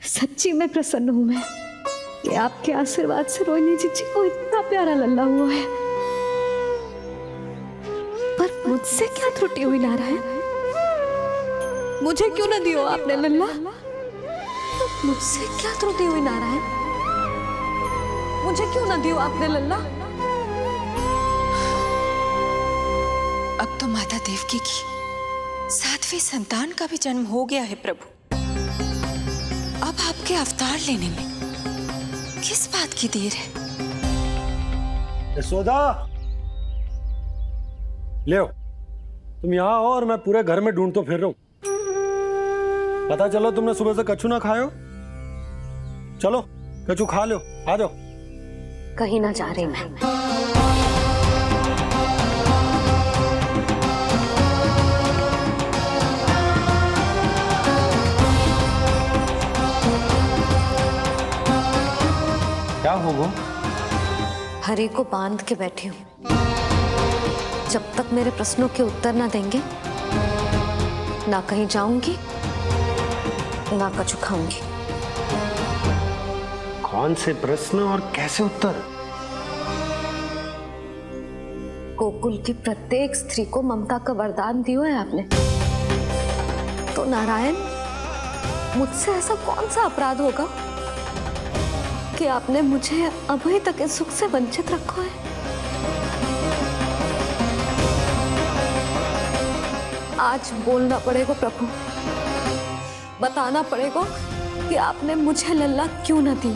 सच्ची में प्रसन्न हूं मैं कि आपके आशीर्वाद से रोहिणी जीजी को इतना प्यारा लल्ला हुआ है। पर मुझसे क्या त्रुटि हुई नारायण? मुझे क्यों न दियो आपने लल्ला? मुझसे क्या त्रुटि हुई नारायण? मुझे क्यों न दियो आपने लल्ला? अब तो माता देवकी की 7वीं संतान का भी जन्म हो गया है प्रभु। अब आपके अवतार लेने में किस बात की देर है? यशोदा, ले तुम यहाँ आओ और मैं पूरे घर में ढूंढतो फिर रहा हूं। पता चलो तुमने सुबह से कछु ना खाए हो। चलो कछु खा लो, आ जाओ। कहीं ना जा रही मैं। क्या हो वो? हरि को बांध के बैठी हूं। जब तक मेरे प्रश्नों के उत्तर ना देंगे, ना कहीं जाऊंगी, ना कछु खाऊंगी। कौन से प्रश्न और कैसे उत्तर? गोकुल की प्रत्येक स्त्री को ममता का वरदान दिया है आपने, तो नारायण मुझसे ऐसा कौन सा अपराध होगा कि आपने मुझे अभी तक इस सुख से वंचित रखा है? आज बोलना पड़ेगा प्रभु, बताना पड़ेगा कि आपने मुझे लल्ला क्यों न दी।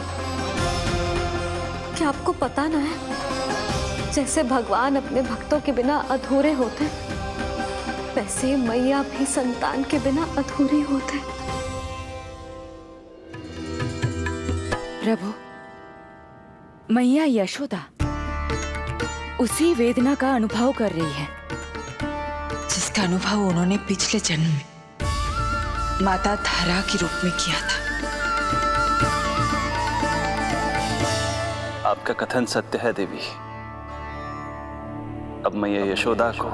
क्या आपको पता ना है, जैसे भगवान अपने भक्तों के बिना अधूरे होते, वैसे मैया भी संतान के बिना अधूरी होते। प्रभु, मैया यशोदा उसी वेदना का अनुभव कर रही है जिसका अनुभव उन्होंने पिछले जन्म में माता धारा के रूप में किया था। आपका कथन सत्य है देवी। अब मैया यशोदा को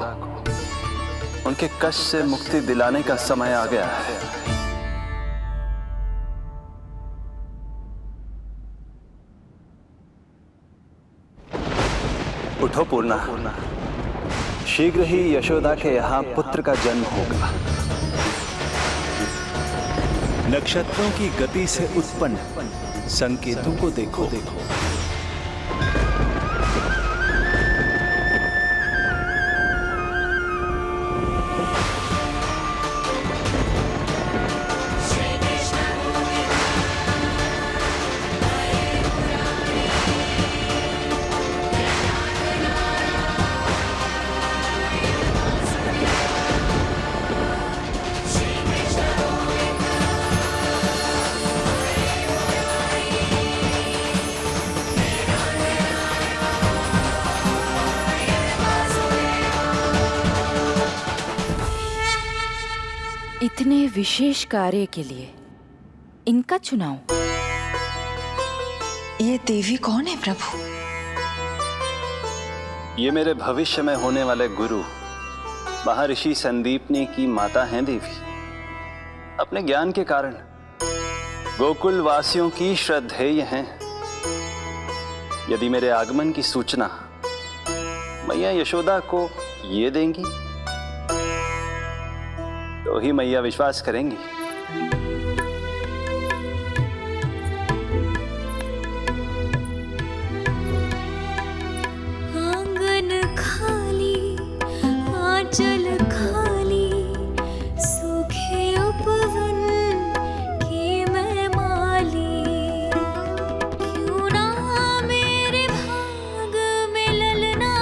उनके कष्ट से मुक्ति दिलाने का समय आ गया है। उठो पूर्णा, शीघ्र ही यशोदा के यहाँ पुत्र का जन्म होगा। नक्षत्रों की गति से उत्पन्न संकेतों को देखो। इतने विशेष कार्य के लिए इनका चुनाव। ये देवी कौन है प्रभु? ये मेरे भविष्य में होने वाले गुरु महर्षि संदीपनी की माता हैं देवी। अपने ज्ञान के कारण गोकुल वासियों की श्रद्धेय हैं। यदि मेरे आगमन की सूचना मैया यशोदा को ये देंगी तो ही मैया विश्वास करेंगी। आंगन खाली, आंचल खाली, सूखे उपवन की मैं माली। क्यों ना मेरे भाग में ललना,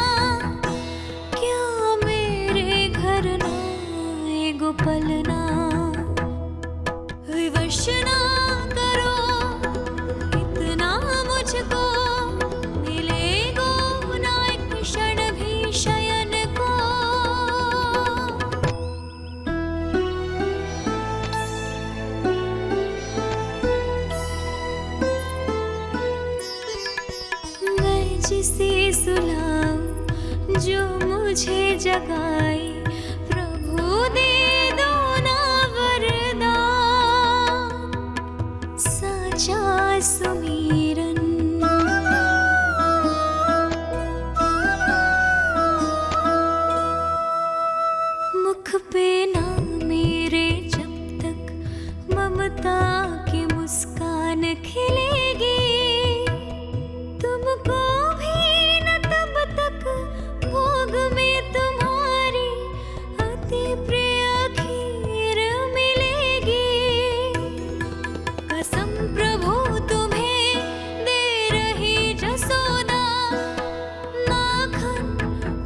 क्या मेरे घर ना एगो पलना। विवश ना करो इतना मुझको, मिलेगो ना एक क्षण भी शयन को। मैं जिसे सुलाऊं जो मुझे जगाए, प्रभु दे दो ना वरदान। साचा सुमीरन। मुख पे ना मेरे जब तक ममता की मुस्कान खिलेगी, तुमको भी न तब तक भोग में तुम्हारी अति प्रिय खीर मिलेगी। कसम प्रभु तुम्हें दे रही जसोदा, माखन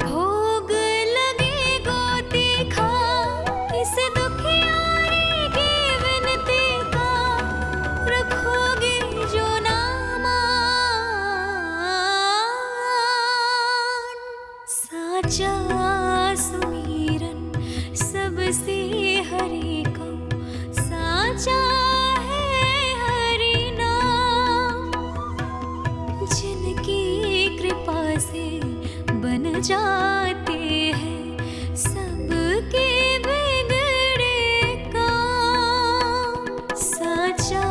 भोग लगेगा तीखा, इस दुखियारी की विनती का रखोगे जो नाम। साचा सुमीरन सबसे हरि को, साचा है हरि नाम। जिनकी कृपा से बन जाते हैं सबके बिगड़े काम। साचा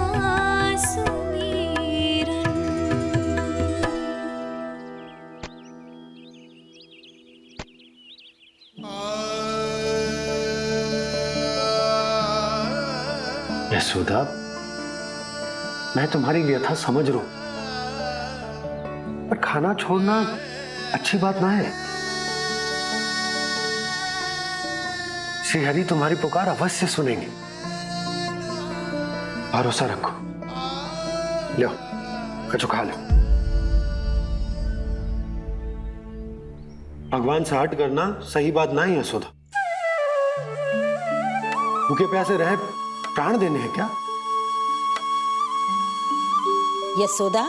सुमीरन। यशोदा, मैं तुम्हारी व्यथा समझ रहा हूं, पर खाना छोड़ना अच्छी बात ना है। श्री हरि तुम्हारी पुकार अवश्य सुनेंगे, भरोसा रखो। लो, कछु खा लो। भगवान से हट करना सही बात ना ही यशोदा। भूखे प्यासे रहे प्राण देने हैं क्या? यशोदा,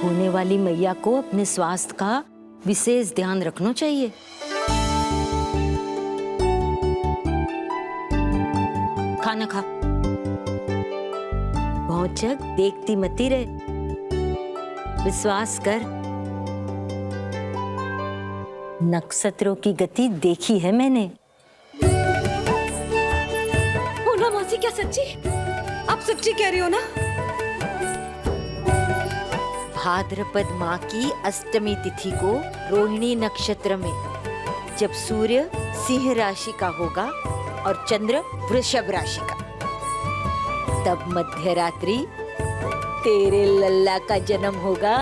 होने वाली मैया को अपने स्वास्थ्य का विशेष ध्यान रखना चाहिए। खाना खा, भौचक देखती मती रहे, विश्वास कर। नक्षत्रों की गति देखी है मैंने। पूना मौसी, क्या सच्ची? आप सच्ची कह रही हो ना? भाद्रपद माह की अष्टमी तिथि को रोहिणी नक्षत्र में, जब सूर्य सिंह राशि का होगा और चंद्र वृषभ राशि का, तब मध्य रात्रि तेरे लल्ला का जन्म होगा।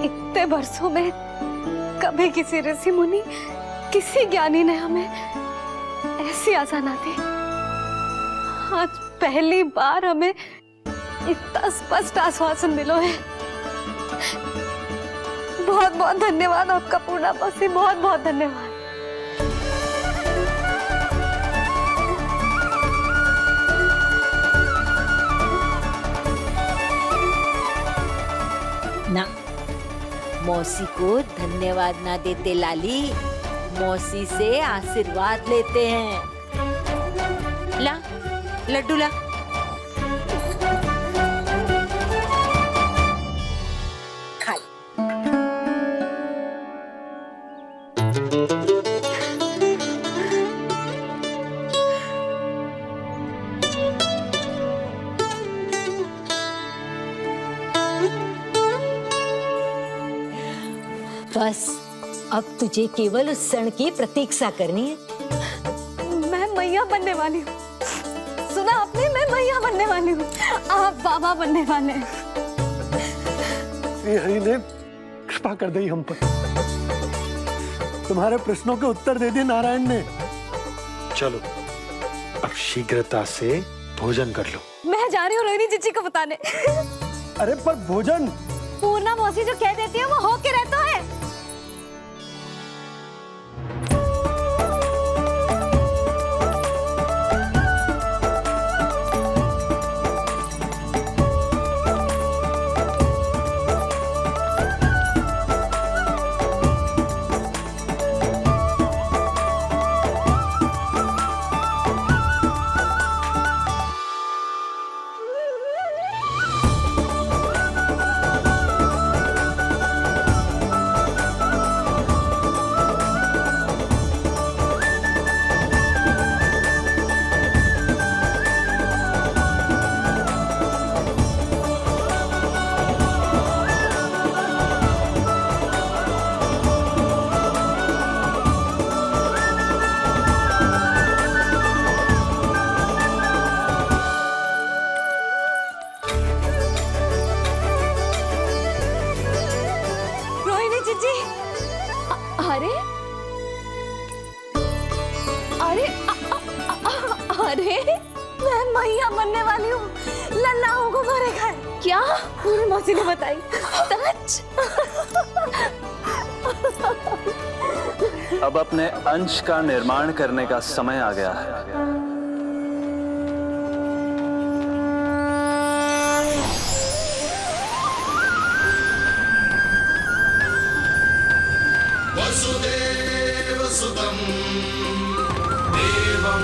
इतने वर्षों में कभी किसी ऋषि मुनि, किसी ज्ञानी ने हमें ऐसी आशा ना दी। आज पहली बार हमें इतना स्पष्ट आश्वासन मिलो है। बहुत बहुत धन्यवाद आपका पूर्णा मौसी, बहुत बहुत धन्यवाद। ना, मौसी को धन्यवाद ना देते लाली, मौसी से आशीर्वाद लेते हैं। ला, लड्डू ला। खा। बस अब तुझे केवल उस क्षण की प्रतीक्षा करनी है। मैं मैया बनने वाली हूँ। सुना आपने? मैं मैया बनने वाली हूँ, आप बाबा बनने वाले हैं। श्री हरि ने कृपा कर दी हम पर, तुम्हारे प्रश्नों के उत्तर दे दिए नारायण ने। चलो अब शीघ्रता से भोजन कर लो। मैं जा रही हूँ रोहिणी जीजी को बताने। अरे पर भोजन, पूर्णा मौसी जो कह देती है वो हो के रहता है। अरे अरे अरे मैं मैया बनने वाली हूँ, लल्लाओं को मारेगा। क्या? पूरी मौसी ने बताई। सच? अब अपने अंश का निर्माण करने का समय आ गया है। वसुदेव सुतं देवं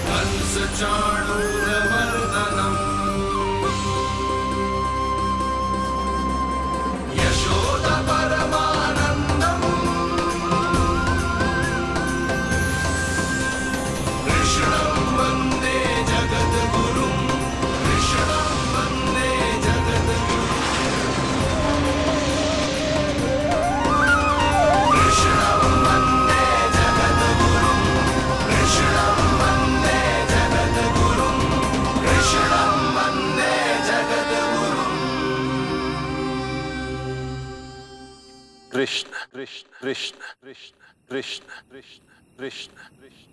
कंसचाणूरमर्दनम् यशोदा परमानन्दम् कृष्णं वन्दे जगद्गुरुं कृष्णं वन्दे जगद्गुरुं कृष्णं वन्दे जगद्गुरुं कृष्णं वन्दे जगद्गुरुं कृष्णं वन्दे जगद्गुरुं कृष्ण कृष्ण कृष्ण कृष्ण कृष्ण कृष्ण कृष्ण कृष्ण।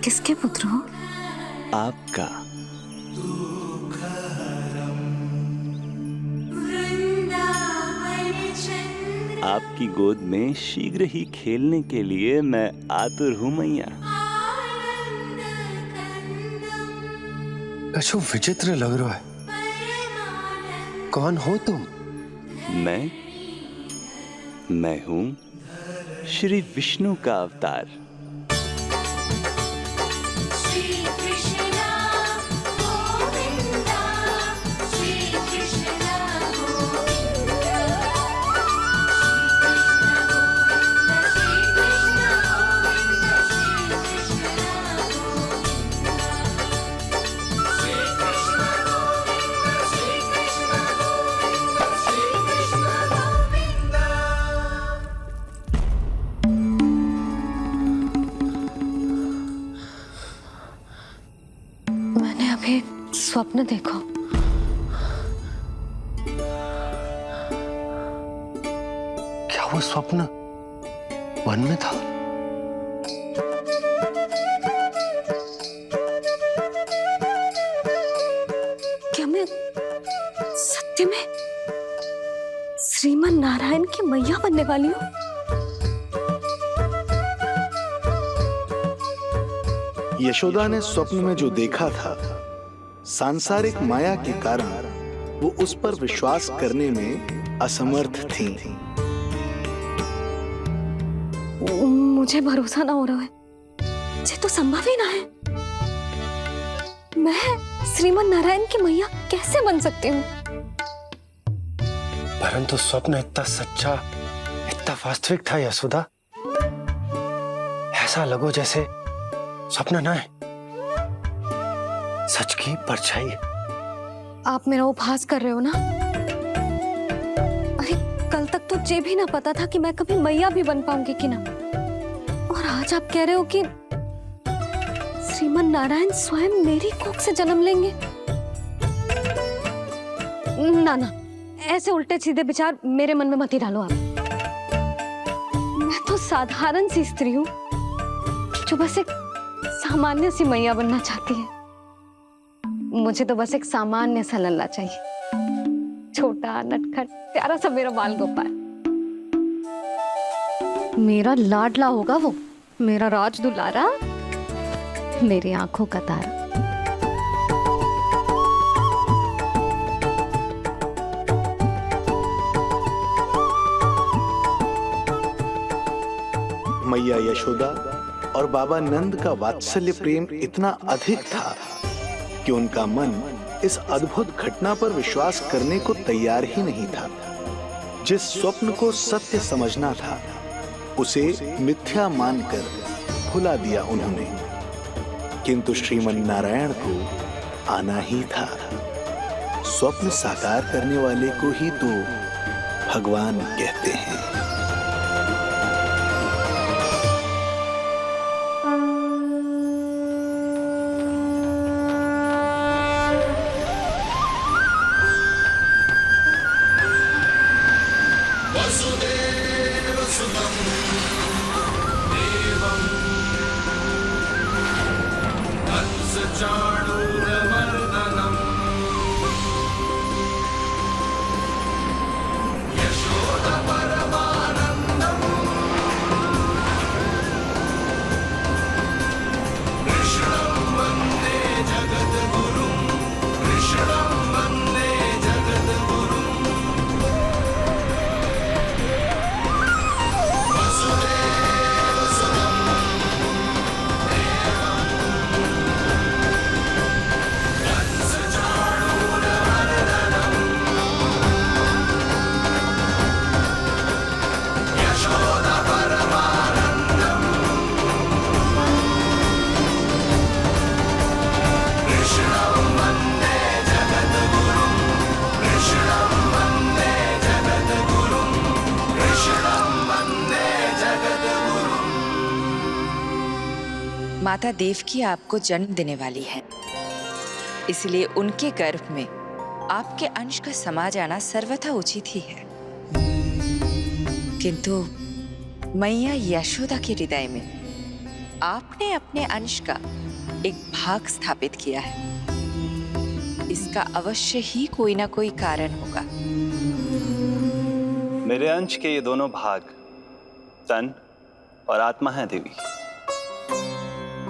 किसके पुत्र हो? आपका। आपकी गोद में शीघ्र ही खेलने के लिए मैं आतुर हूँ मैया। कछु विचित्र लग रहा है। कौन हो तुम? मैं हूँ श्री विष्णु का अवतार। मैंने अभी स्वप्न देखा। क्या वो स्वप्न वन में था? क्या मैं सत्य में श्रीमन नारायण की मैया बनने वाली हूँ? यशोदा ने स्वप्न में जो देखा था, सांसारिक माया के कारण वो उस पर विश्वास करने में असमर्थ थी। मुझे भरोसा ना हो रहा है। ये तो संभव ही ना है। मैं श्रीमन नारायण की मैया कैसे बन सकती हूँ? परंतु स्वप्न इतना सच्चा, इतना वास्तविक था यशोदा। ऐसा लगो जैसे स्वप्न ना है, सच की परछाई। आप मेरा उपहास कर रहे हो ना? अरे कल तक तो ये भी ना पता था कि मैं कभी मैया भी बन पाऊंगी कि ना। और आज आप कह रहे हो कि श्रीमन नारायण स्वयं मेरी कोख से जन्म लेंगे? ना ना, ऐसे उल्टे सीधे विचार मेरे मन में मत ही डालो आप। मैं तो साधारण सी स्त्री हूँ जो बस एक सामान्य सी मैया बनना चाहती है। मुझे तो बस एक सामान्य सा लल्ला चाहिए, छोटा नटखट प्यारा सा मेरा बाल गोपाल। मेरा लाडला होगा वो, मेरा राज दुलारा, मेरी आंखों का तारा। मैया यशोदा और बाबा नंद का वात्सल्य प्रेम इतना अधिक था कि उनका मन इस अद्भुत घटना पर विश्वास करने को तैयार ही नहीं था। जिस स्वप्न को सत्य समझना था उसे मिथ्या मानकर भुला दिया उन्होंने, किंतु श्रीमन नारायण को आना ही था। स्वप्न साकार करने वाले को ही तो भगवान कहते हैं। माता देवकी आपको जन्म देने वाली है, इसलिए उनके गर्भ में आपके अंश का समा जाना सर्वथा उचित ही है। किंतु मैया यशोदा के हृदय में आपने अपने अंश का एक भाग स्थापित किया है। इसका अवश्य ही कोई ना कोई कारण होगा। मेरे अंश के ये दोनों भाग तन और आत्मा हैं देवी।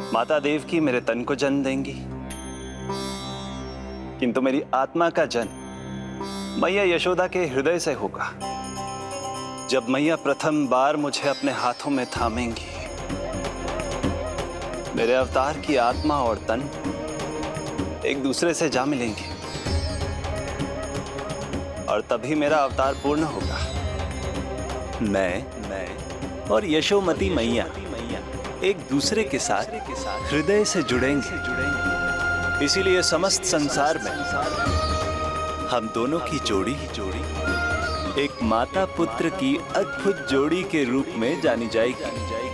माता देवकी मेरे तन को जन्म देंगी, किंतु मेरी आत्मा का जन्म मैया यशोदा के हृदय से होगा। जब मैया प्रथम बार मुझे अपने हाथों में थामेंगी, मेरे अवतार की आत्मा और तन एक दूसरे से जा मिलेंगे और तभी मेरा अवतार पूर्ण होगा। मैं और यशोमती मैया एक दूसरे के साथ हृदय से जुड़ेंगे। इसीलिए समस्त संसार में हम दोनों की जोड़ी एक माता पुत्र की अद्भुत जोड़ी के रूप में जानी जाएगी।